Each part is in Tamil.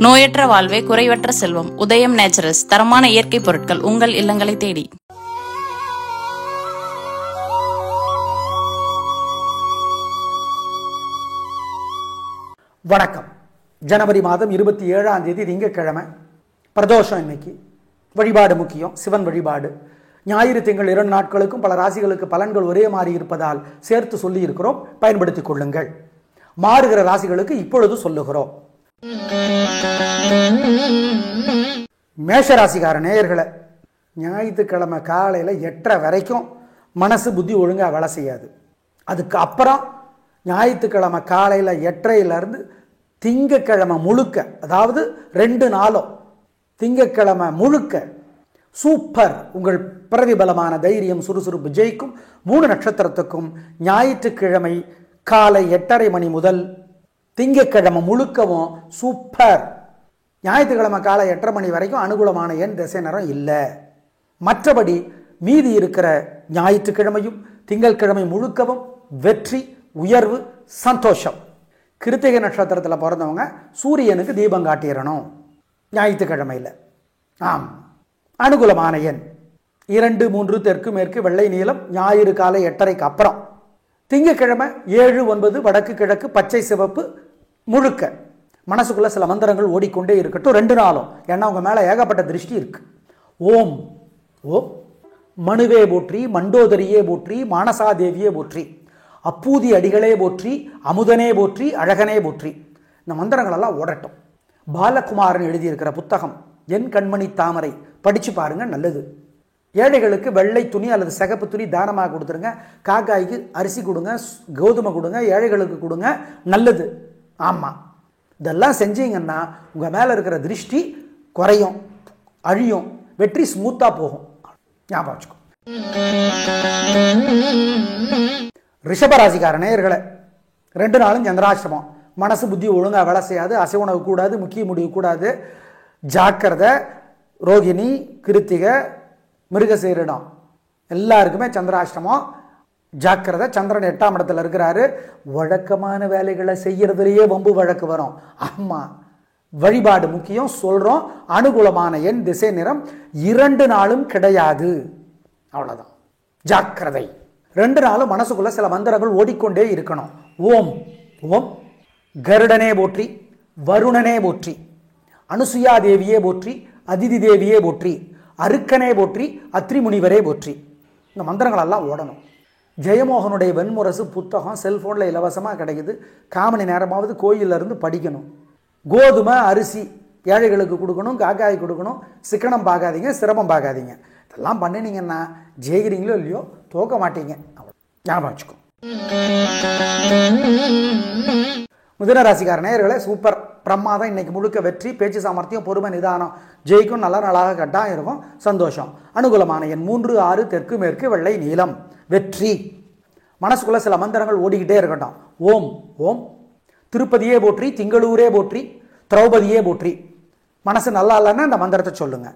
நோயற்ற வாழ்வே குறைவற்ற செல்வம். உதயம் நேச்சுரல்ஸ், தரமான இயற்கை பொருட்கள் உங்கள் இல்லங்களை தேடி. வணக்கம். ஜனவரி மாதம் 27ஆம் தேதி திங்கட்கிழமை, பிரதோஷம். இன்னைக்கு வழிபாடு முக்கியம், சிவன் வழிபாடு. ஞாயிறு திங்கள் 2 நாட்களுக்கும் பல ராசிகளுக்கு பலன்கள் ஒரே மாதிரி இருப்பதால் சேர்த்து சொல்லி இருக்கிறோம், பயன்படுத்திக் கொள்ளுங்கள். மாறுகிற ராசிகளுக்கு இப்பொழுது சொல்லுகிறோம். மேஷராசிக்கார நேயர்களை, ஞாயிற்றுக்கிழமை காலையில் 8:30 வரைக்கும் மனசு புத்தி ஒழுங்காக வேலை செய்யாது. அதுக்கு அப்புறம் ஞாயிற்றுக்கிழமை காலையில் 8:30 திங்கக்கிழமை முழுக்க, அதாவது 2 நாளும் திங்கக்கிழமை முழுக்க சூப்பர். உங்கள் பிரதிபலமான தைரியம், சுறுசுறுப்பு ஜெயிக்கும். 3 நட்சத்திரத்துக்கும் ஞாயிற்றுக்கிழமை காலை 8:30 மணி முதல் திங்கக்கிழமை முழுக்கவும் சூப்பர். ஞாயிற்றுக்கிழமை காலை 8:30 மணி வரைக்கும் அனுகூலமான எண் திசை நேரம் இல்லை. மற்றபடி மீதி இருக்கிற ஞாயிற்றுக்கிழமையும் திங்கட்கிழமை முழுக்கவும் வெற்றி, உயர்வு, சந்தோஷம். கிருத்திகை நட்சத்திரத்தில் பிறந்தவங்க சூரியனுக்கு தீபம் காட்டிடணும் ஞாயிற்றுக்கிழமையில். ஆம், அனுகூலமான எண் 2, 3 தெற்கு மேற்கு வெள்ளை நீலம். ஞாயிறு காலை 8:30க்கு அப்புறம் திங்கக்கிழமை 7, 9 வடக்கு கிழக்கு பச்சை சிவப்பு முழுக்க. மனசுக்குள்ள சில மந்திரங்கள் ஓடிக்கொண்டே இருக்கட்டும் 2 நாளும். ஏன்னா உங்க மேல ஏகப்பட்ட திருஷ்டி இருக்கு. ஓம் ஓம் மனுவே போற்றி, மண்டோதரியே போற்றி, மானசாதேவியே போற்றி, அப்பூதி அடிகளே போற்றி, அமுதனே போற்றி, அழகனே போற்றி. இந்த மந்திரங்கள் எல்லாம் ஓடட்டும். பாலகுமாரன் எழுதியிருக்கிற புத்தகம் என் கண்மணி தாமரை படிச்சு பாருங்க, நல்லது. ஏழைகளுக்கு வெள்ளை துணி அல்லது சிகப்பு துணி தானமாக கொடுத்துருங்க. காக்காய்க்கு அரிசி கொடுங்க, கோதுமை கொடுங்க, ஏழைகளுக்கு கொடுங்க, நல்லது. ஆமாம், இதெல்லாம் செஞ்சீங்கன்னா உங்கள் மேலே இருக்கிற திருஷ்டி குறையும், அழியும், வெற்றி ஸ்மூத்தாக போகும். ஞாபகம் வச்சுக்கோ. ரிஷபராசிக்கார நேயர்களை, 2 நாளும் சந்திராஷ்டமம். மனசு புத்தி ஒழுங்காக வேலை செய்யாது. அசைவ உணவு கூடாது, முக்கிய முடிவு கூடாது. ஜாக்கிரதை. ரோகிணி, கிருத்திகை, மிருகசீரிடம் எல்லாருக்குமே சந்திராஷ்டமம். ஜாக்கிரதை. சந்திரன் 8ஆம் இடத்துல இருக்கிறாரு. வழக்கமான வேலைகளை செய்யறதுலேயே வம்பு வழக்கு வரும். ஆமாம், வழிபாடு முக்கியம், சொல்கிறோம். அனுகூலமான எண் திசை நிறம் 2 நாளும் கிடையாது. அவ்வளோதான், ஜாக்கிரதை. 2 நாளும் மனசுக்குள்ள சில மந்திரங்கள் ஓடிக்கொண்டே இருக்கணும். ஓம் ஓம் கருடனே போற்றி, வருணனே போற்றி, அனுசுயா தேவியே போற்றி, அதிதி தேவியே போற்றி, அருக்கனே போற்றி, அத்ரி முனிவரே போற்றி. இந்த மந்திரங்கள் எல்லாம் ஓடணும். ஜெயமோகனுடைய வெண்முரசு புத்தகம் செல்ஃபோனில் இலவசமாக கிடைக்குது. 1/4 மணி நேரமாவது கோயிலிருந்து படிக்கணும். கோதுமை, அரிசி ஏழைகளுக்கு கொடுக்கணும், காக்காய் கொடுக்கணும். சிக்கனம் பார்க்காதீங்க, சிரமம் பார்க்காதீங்க. இதெல்லாம் பண்ணினீங்கன்னா ஜெயிக்கிறீங்களோ இல்லையோ தோக்க மாட்டீங்க. ஞாபகம் வச்சுக்கோ. மிதுன ராசிக்கார நேயர்களே, சூப்பர், பிரமாதம். இன்னைக்கு முழுக்க வெற்றி, பேச்சு சாமர்த்தியம், பொறுமை, நிதானம் ஜெயிக்கும். நல்ல நாளாக கட்டாயம் இருக்கும். சந்தோஷம். அனுகூலமான எண் 3, 6 தெற்கு மேற்கு வெள்ளை நீலம். வெற்றி. மனசுக்குள்ள சில மந்திரங்கள் ஓடிக்கிட்டே இருக்கட்டும். ஓம் ஓம் திருப்பதியே போற்றி, திங்களூரே போற்றி, திரௌபதியே போற்றி. மனசு நல்லா இல்லைன்னா இந்த மந்திரத்தை சொல்லுங்க.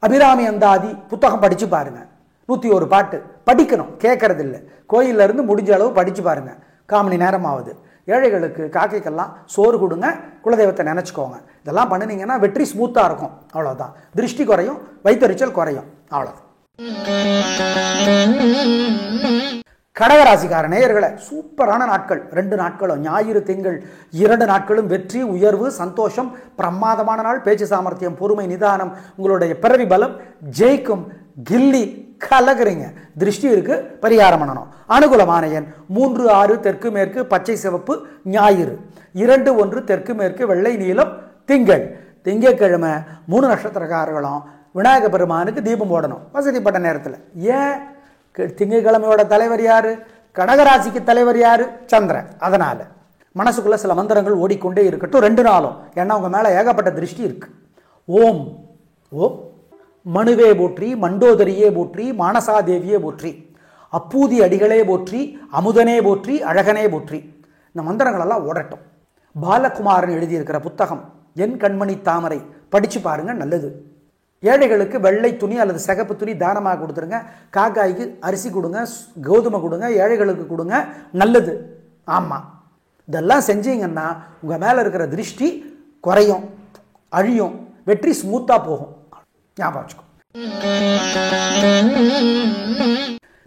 அபிராமி அந்தாதி புத்தகம் படிச்சு பாருங்க. 101 பாட்டு படிக்கணும், கேட்கறது இல்லை. கோயில்ல இருந்து முடிஞ்ச அளவு படிச்சு பாருங்க. 1/4 மணி நேரமாவது. ஏழைகளுக்கு, காக்கைக்கெல்லாம் சோறு கொடுங்க, குலதெய்வத்தை நினைச்சுக்கோங்க. இதெல்லாம் பண்ணினீங்கன்னா வெற்றி ஸ்மூத்தா இருக்கும். அவ்வளவுதான். திருஷ்டி குறையும், வைத்தறிச்சல் குறையும். அவ்வளவுதான். கடகராசிக்கார நேயர்களை, சூப்பரான நாட்கள் 2 நாட்களும். ஞாயிறு திங்கள் 2 நாட்களும் வெற்றி, உயர்வு, சந்தோஷம், பிரமாதமான நாள். பேச்சு சாமர்த்தியம், பொறுமை, நிதானம் உங்களுடைய பிறவி பலம் ஜெயிக்கும். கில்லி கலகுறீங்க. திருஷ்டி இருக்கு, பரிகாரம் பண்ணணும். அனுகூலமான எண் 3, 6 தெற்கு மேற்கு பச்சை சிவப்பு. ஞாயிறு 2, 1 தெற்கு மேற்கு வெள்ளை நீலம். திங்கள். திங்கட்கிழமை 3 நட்சத்திரக்காரர்களும் விநாயக பெருமானுக்கு தீபம் போடணும் வசதிப்பட்ட நேரத்தில். ஏன்? திங்கட்கிழமையோட தலைவர் யாரு? கடகராசிக்கு தலைவர் யாரு? சந்திரன். அதனால மனசுக்குள்ள சில மந்திரங்கள் ஓடிக்கொண்டே இருக்கட்டும் 2 நாளும். ஏன்னா உங்க மேல ஏகப்பட்ட திருஷ்டி இருக்கு. ஓம் ஓம் மனுவே போற்றி, மண்டோதரியே போற்றி, மானசாதேவியே போற்றி, அப்பூதி அடிகளே போற்றி, அமுதனே போற்றி, அழகனே போற்றி. இந்த மந்திரங்கள் எல்லாம் ஓடட்டும். பாலகுமாரன் எழுதியிருக்கிற புத்தகம் என் கண்மணி தாமரை படிச்சு பாருங்க, நல்லது. ஏழைகளுக்கு வெள்ளை துணி அல்லது சிகப்பு துணி தானமாக கொடுத்துருங்க. காக்காய்க்கு அரிசி கொடுங்க, கோதுமை கொடுங்க, ஏழைகளுக்கு கொடுங்க, நல்லது. ஆமாம், இதெல்லாம் செஞ்சீங்கன்னா உங்கள் மேலே இருக்கிற திருஷ்டி குறையும், அழியும், வெற்றி ஸ்மூத்தா போகும். ஞாபகம் வச்சுக்கோ.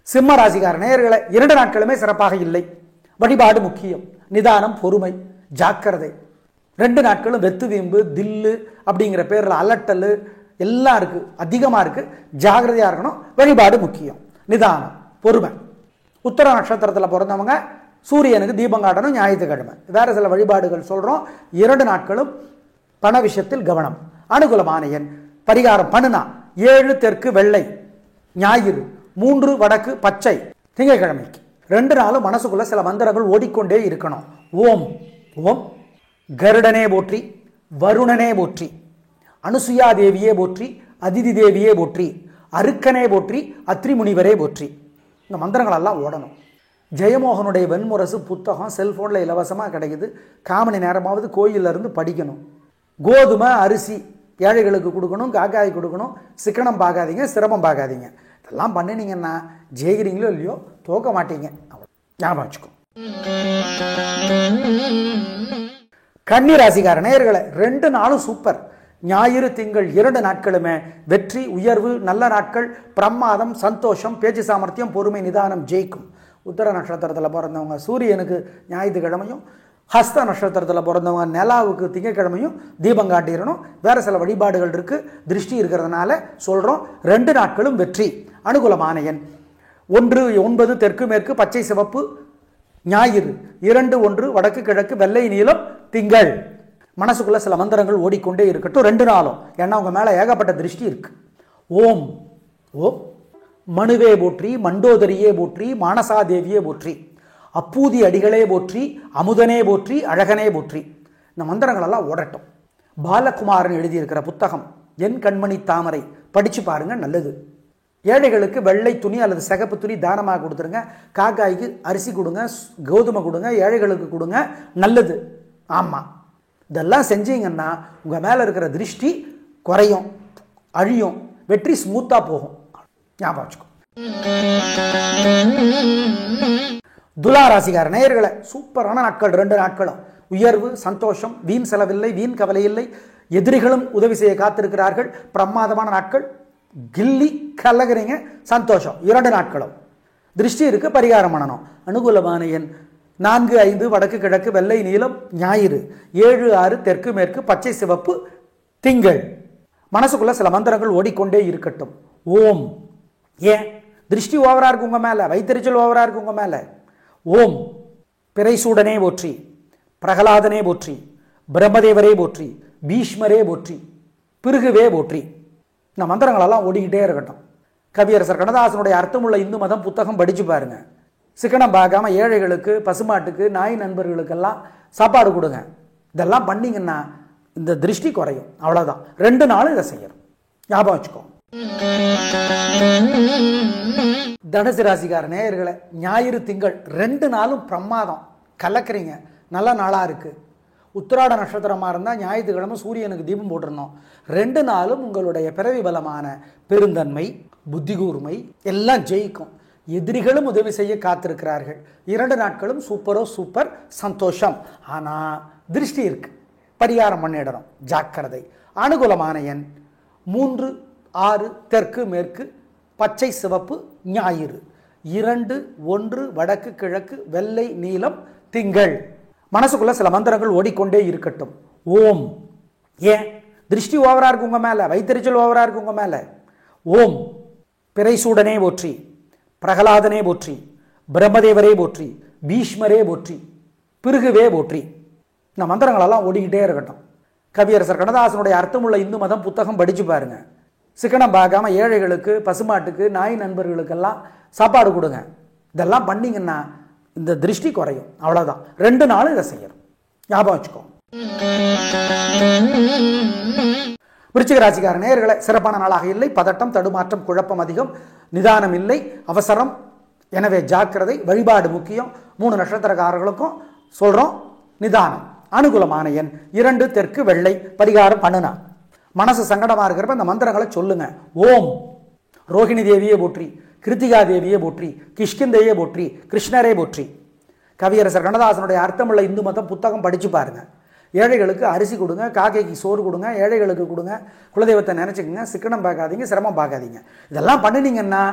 சிம்ம ராசிக்கார நேயர்களை 2 நாட்களுமே சிறப்பாக இல்லை. வழிபாடு முக்கியம். நிதானம், பொறுமை, ஜாக்கிரதை. 2 நாட்களும் வெத்து வீம்பு, தில்லு அப்படிங்கிற பேரில் அலட்டல் எல்லாம் இருக்கு, அதிகமாக இருக்கு. ஜாகிரதையா இருக்கணும். வழிபாடு முக்கியம். நிதானம், பொறுமை. உத்தர நட்சத்திரத்தில் பிறந்தவங்க சூரியனுக்கு தீபம் காட்டணும் ஞாயிற்றுக்கிழமை. வேற சில வழிபாடுகள் சொல்றோம். 2 நாட்களும் பண விஷயத்தில் கவனம். அனுகூலமான எண் பரிகாரம் பண்ணுனா 7 தெற்கு வெள்ளை ஞாயிறு, 3 வடக்கு பச்சை திங்கட்கிழமைக்கு. 2 நாளும் மனசுக்குள்ள சில மந்திரங்கள் ஓடிக்கொண்டே இருக்கணும். ஓம் ஓம் கருடனே போற்றி, வருணனே போற்றி, அனுசுயா தேவியே போற்றி, அதிதி தேவியே போற்றி, அருக்கனே போற்றி, அத்ரி முனிவரே போற்றி. இந்த மந்திரங்கள் எல்லாம் ஓடணும். ஜெயமோகனுடைய வெண்முரசு புத்தகம் செல்போனில் இலவசமாக கிடைக்குது. காமணி நேரமாவது கோயிலில் இருந்து படிக்கணும். கோதுமை அரிசி ஏழைகளுக்கு கொடுக்கணும், காக்காய் கொடுக்கணும். சிக்கனம் பார்க்காதீங்க, சிரமம் பார்க்காதீங்க. இதெல்லாம் பண்ணினீங்கன்னா ஜெயிக்கிறீங்களோ இல்லையோ தோக்க மாட்டீங்க. ஞாபகம் வச்சுக்கோ. கன்னி ராசிக்கார நேயர்களே 2 நாளும் சூப்பர். ஞாயிறு திங்கள் 2 நாட்களுமே வெற்றி, உயர்வு, நல்ல நாட்கள், பிரமாதம், சந்தோஷம், பேச்சு சாமர்த்தியம், பொறுமை, நிதானம் ஜெயிக்கும். உத்தர நட்சத்திரத்தில் பிறந்தவங்க சூரியனுக்கு ஞாயிற்றுக்கிழமையும், ஹஸ்த நட்சத்திரத்தில் பிறந்தவங்க நிலாவுக்கு திங்கட்கிழமையும் தீபம் காட்டிடணும். வேற சில வழிபாடுகள் இருக்கு, திருஷ்டி இருக்கிறதுனால சொல்றோம். 2 நாட்களும் வெற்றி. அனுகூலமான எண் 1 9 தெற்கு மேற்கு பச்சை சிவப்பு ஞாயிறு, 2 1 வடக்கு கிழக்கு வெள்ளை நீலம் திங்கள். மனசுக்குள்ள சில மந்திரங்கள் ஓடிக்கொண்டே இருக்கட்டும் 2 நாளும். ஏன்னா உங்க மேல ஏகப்பட்ட திருஷ்டி இருக்கு. ஓம் ஓம் மனுவே போற்றி, மண்டோதரியே போற்றி, மானசாதேவியே போற்றி, அப்பூதி அடிகளே போற்றி, அமுதனே போற்றி, அழகனே போற்றி. இந்த மந்திரங்கள் எல்லாம் ஓடட்டும். பாலகுமாரன் எழுதியிருக்கிற புத்தகம் என் கண்மணி தாமரை படிச்சு பாருங்க, நல்லது. ஏழைகளுக்கு வெள்ளை துணி அல்லது சிகப்பு துணி தானமாக கொடுத்துருங்க. காக்காய்க்கு அரிசி கொடுங்க, கோதுமை கொடுங்க, ஏழைகளுக்கு கொடுங்க, நல்லது. ஆமாம், இதெல்லாம் செஞ்சீங்கன்னா உங்கள் மேலே இருக்கிற திருஷ்டி குறையும், அழியும், வெற்றி ஸ்மூத்தாக போகும். ஞாபகம் வச்சுக்கோ. துலா ராசிக்கார நேயர்களை சூப்பரான நாட்கள் 2 நாட்களும். உயர்வு, சந்தோஷம், வீண் செலவில்லை, வீண் கவலை இல்லை. எதிரிகளும் உதவி செய்ய காத்திருக்கிறார்கள். பிரமாதமான நாட்கள். கில்லி கலகிறீங்க, சந்தோஷம். 2 நாட்களும் திருஷ்டி இருக்கு, பரிகாரம் பண்ணணும். அனுகூலமான எண் 4 5 வடக்கு கிழக்கு வெள்ளை நீலம் ஞாயிறு, 7 6 தெற்கு மேற்கு பச்சை சிவப்பு திங்கள். மனசுக்குள்ள சில மந்திரங்கள் ஓடிக்கொண்டே இருக்கட்டும். ஓம் ஏன் திருஷ்டி ஓவரா இருக்கு உங்க மேல, வைத்தறிச்சல் ஓவரா இருக்கு உங்க மேல. ஓம் பிறைசூடனே போற்றி, பிரகலாதனே போற்றி, பிரம்மதேவரே போற்றி, பீஷ்மரே போற்றி, பிருகுவே போற்றி. இந்த மந்திரங்கள் எல்லாம் ஓடிக்கிட்டே இருக்கட்டும். கவியரசர் கண்ணதாசனுடைய அர்த்தமுள்ள இந்து மதம் புத்தகம் படிச்சு பாருங்க. சிக்கனம் பார்க்காம ஏழைகளுக்கு, பசுமாட்டுக்கு, நாய் நண்பர்களுக்கெல்லாம் சாப்பாடு கொடுங்க. இதெல்லாம் பண்ணீங்கன்னா இந்த திருஷ்டி குறையும். அவ்வளவுதான். 2 நாளும் இதை செய்யணும். ஞாபகம் வச்சுக்கோ. தனுசு ராசிக்கார நேயர்களை ஞாயிறு திங்கள் 2 நாளும் பிரமாதம், கலக்கிறீங்க, நல்ல நாளா இருக்கு. உத்திராட நட்சத்திரமா இருந்தால் ஞாயிற்றுக்கிழமை சூரியனுக்கு தீபம் போட்டிருந்தோம். 2 நாளும் உங்களுடைய பிறவி பலமான பெருந்தன்மை, புத்தி கூர்மை எல்லாம் ஜெயிக்கும். எதிரிகளும் உதவி செய்ய காத்திருக்கிறார்கள். 2 நாட்களும் சூப்பரோ சூப்பர், சந்தோஷம். ஆனால் திருஷ்டி இருக்கு, பரிகாரம் பண்ணிடணும், ஜாக்கிரதை. அனுகூலமான எண் 3 6 தெற்கு மேற்கு பச்சை சிவப்பு ஞாயிறு, 2 1 வடக்கு கிழக்கு வெள்ளை நீலம் திங்கள். மனசுக்குள்ள சில மந்திரங்கள் ஓடிக்கொண்டே இருக்கட்டும். ஓம் ஏன் திருஷ்டி ஓவரா இருக்கு உங்க மேல, வைத்தறிச்சல் ஓவரா இருக்கு உங்க மேல. ஓம் பிறைசூடனே போற்றி, பிரகலாதனே போற்றி, பிரம்மதேவரே போற்றி, பீஷ்மரே போற்றி, பிருகுவே போற்றி. இந்த மந்திரங்கள் எல்லாம் ஓடிக்கிட்டே இருக்கட்டும். கவியரசர் கண்ணதாசனுடைய அர்த்தமுள்ள இந்து மதம் புத்தகம் படிச்சு பாருங்க. சிக்கனம் பார்க்காம ஏழைகளுக்கு, பசுமாட்டுக்கு, நாய் நண்பர்களுக்கெல்லாம் சாப்பாடு கொடுங்க. இதெல்லாம் பண்ணீங்கன்னா இந்த திருஷ்டி குறையும். அவ்வளவுதான். 2 நாளும் இதை செய்யணும். ஞாபகம் வச்சுக்கோ. விருச்சிக ராசிக்கார நேயர்களை சிறப்பான நாளாக இல்லை. பதட்டம், தடுமாற்றம், குழப்பம் அதிகம், நிதானம் இல்லை, அவசரம். எனவே ஜாக்கிரதை. வழிபாடு முக்கியம். 3 நட்சத்திரக்காரர்களுக்கும் சொல்றோம், நிதானம். அனுகூலமான எண் 2 தெற்கு வெள்ளை. பரிகாரம் பண்ணுனா. மனசு சங்கடமா இருக்கிறப்ப இந்த மந்திரங்களை சொல்லுங்க. ஓம் ரோஹிணி தேவியே போற்றி, கிருத்திகா தேவியே போற்றி, கிஷ்கிந்தையே போற்றி, கிருஷ்ணரே போற்றி. கவியரசர் கண்ணதாசனுடைய அர்த்தமுள்ள இந்து மதம் புத்தகம் படிச்சு பாருங்க. ஏழைகளுக்கு அரிசி கொடுங்க, காக்கைக்கு சோறு கொடுங்க, ஏழைகளுக்கு கொடுங்க, குலதெய்வத்தை நினச்சிக்கங்க, சிக்கனம் பார்க்காதீங்க, சிரமம் பார்க்காதீங்க. இதெல்லாம் பண்ணினீங்கன்னா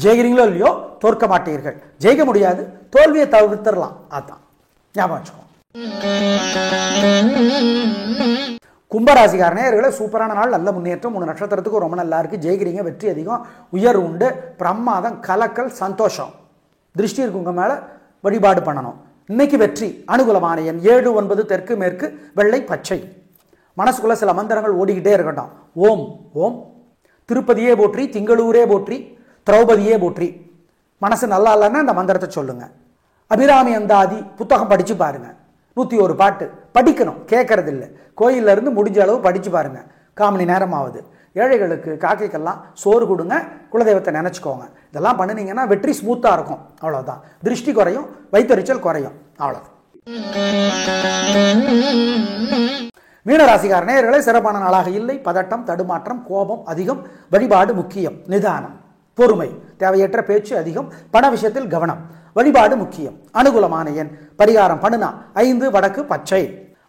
ஜெயிக்கிறீங்களோ இல்லையோ தோற்க மாட்டீர்கள். ஜெயிக்க முடியாது, தோல்வியை தவிர்த்துடலாம். அதான் ஞாபகம் வச்சுக்கோ. கும்பராசிக்காரனே சூப்பரான நாள், நல்ல முன்னேற்றம். 3 நட்சத்திரத்துக்கும் ரொம்ப நல்லா இருக்குது. ஜெயிக்கிறீங்க, வெற்றி அதிகம், உயர்வு உண்டு, பிரமாதம், கலக்கல், சந்தோஷம். திருஷ்டி இருக்குங்க மேலே வழிபாடு பண்ணணும். இன்னைக்கு வெற்றி. அனுகூலமான எண் 7, 9, தெற்கு மேற்கு, வெள்ளை, பச்சை. மனசுக்குள்ள சில மந்திரங்கள் ஓடிக்கிட்டே இருக்கட்டும். ஓம் ஓம் திருப்பதியே போற்றி, திங்களூரே போற்றி, திரௌபதியே போற்றி. மனசு நல்லா இல்லைன்னா அந்த மந்திரத்தை சொல்லுங்க. அபிராமி அந்தாதி புத்தகம் படிச்சு பாருங்க. 101 பாட்டு படிக்கணும், கேட்கறது இல்லை. கோயில்ல இருந்து முடிஞ்ச அளவு படிச்சு பாருங்க. 1/4 மணி நேரம் ஆகுது. ஏழைகளுக்கு காக்கைக்கெல்லாம் சோறு கொடுங்க, குலதெய்வத்தை நினைச்சுக்கோங்க. இதெல்லாம் பண்ணினீங்கன்னா வெற்றி ஸ்மூத்தா இருக்கும். அவ்வளவுதான். திருஷ்டி குறையும், வைத்தறிச்சல் குறையும். அவ்வளவு. மீனராசிக்காரனே சிறப்பான நாளாக இல்லை. பதட்டம், தடுமாற்றம், கோபம் அதிகம். வழிபாடு முக்கியம். நிதானம், பொறுமை, தேவையற்ற பேச்சு அதிகம். பண விஷயத்தில் கவனம். வழிபாடு முக்கியம். அனுகூலமான எண் பரிகாரம் பண்ணுனா 5, வடக்கு, பச்சை.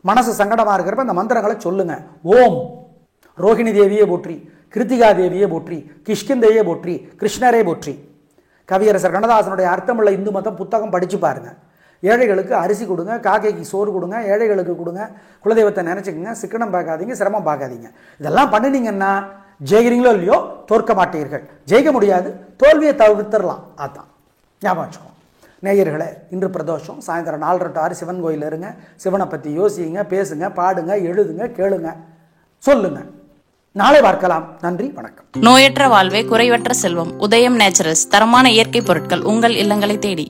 மனசு சங்கடமா இருக்கிறப்ப இந்த மந்திரங்களை சொல்லுங்க. ஓம் ரோஹிணி தேவியே போற்றி, கிருத்திகா தேவியே போற்றி, கிஷ்கிந்தையே போற்றி, கிருஷ்ணரே போற்றி. கவியரசர் கண்ணதாசனுடைய அர்த்தமுள்ள இந்து மதம் புத்தகம் படிச்சு பாருங்க. ஏழைகளுக்கு அரிசி கொடுங்க, காக்கைக்கு சோறு கொடுங்க, ஏழைகளுக்கு கொடுங்க, குலதெய்வத்தை நினைச்சுக்கங்க, சிக்கனம் பார்க்காதீங்க, சிரமம் பார்க்காதீங்க. இதெல்லாம் பண்ணினீங்கன்னா ஜெயிக்கிறீங்களோ இல்லையோ தோற்க மாட்டீர்கள். ஜெயிக்க முடியாது, தோல்வியை தவிர்த்துடலாம். அதான் ஞாபகம் வச்சுக்கோ. நேயர்களே, இன்று பிரதோஷம். சாயந்தரம் 4 to 6 சிவன் கோயில் இருங்க. சிவனை பற்றி யோசிங்க, பேசுங்க, பாடுங்க, எழுதுங்க, கேளுங்க, சொல்லுங்க. நாளை பார்க்கலாம். நன்றி, வணக்கம். நோயற்ற வாழ்வே குறைவற்ற செல்வம். உதயம் நேச்சுரல்ஸ் தரமான இயற்கை பொருட்கள் உங்கள் இல்லங்களை தேடி.